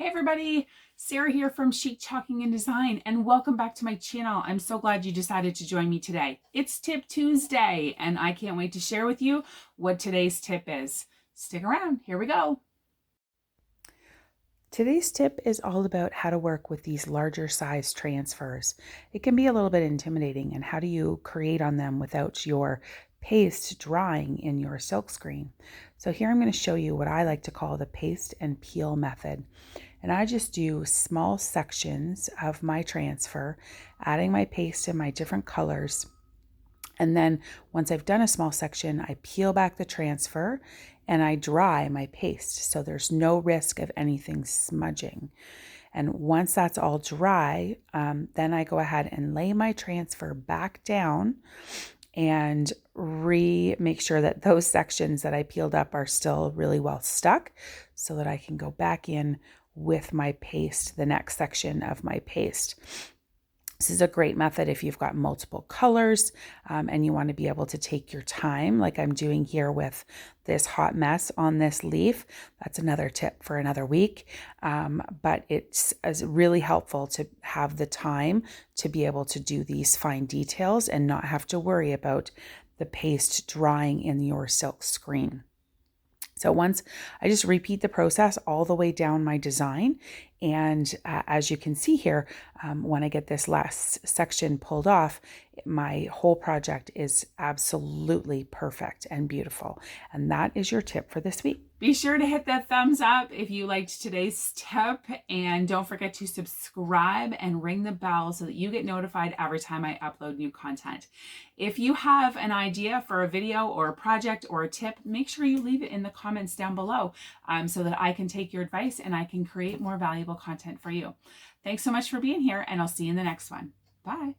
Hey everybody, Sarah here from Chic Talking and Design, and welcome back to my channel. I'm so glad you decided to join me today. It's Tip Tuesday, and I can't wait to share with you what today's tip is. Stick around, here we go. Today's tip is all about how to work with these larger size transfers. It can be a little bit intimidating, and how do you create on them without your paste drying in your silkscreen? So here I'm going to show you what I like to call the paste and peel method. And I just do small sections of my transfer, adding my paste in my different colors. And then once I've done a small section, I peel back the transfer and I dry my paste. So there's no risk of anything smudging. And once that's all dry, then I go ahead and lay my transfer back down and make sure that those sections that I peeled up are still really well stuck so that I can go back in with my paste, the next section of my paste. This is a great method if you've got multiple colors and you want to be able to take your time, like I'm doing here with this hot mess on this leaf. That's another tip for another week. But it's really helpful to have the time to be able to do these fine details and not have to worry about the paste drying in your silk screen. So once I just repeat the process all the way down my design. And as you can see here, when I get this last section pulled off, my whole project is absolutely perfect and beautiful. And that is your tip for this week. Be sure to hit that thumbs up if you liked today's tip, and don't forget to subscribe and ring the bell so that you get notified every time I upload new content. If you have an idea for a video or a project or a tip, make sure you leave it in the comments down below so that I can take your advice and I can create more valuable content for you. Thanks so much for being here, and I'll see you in the next one. Bye.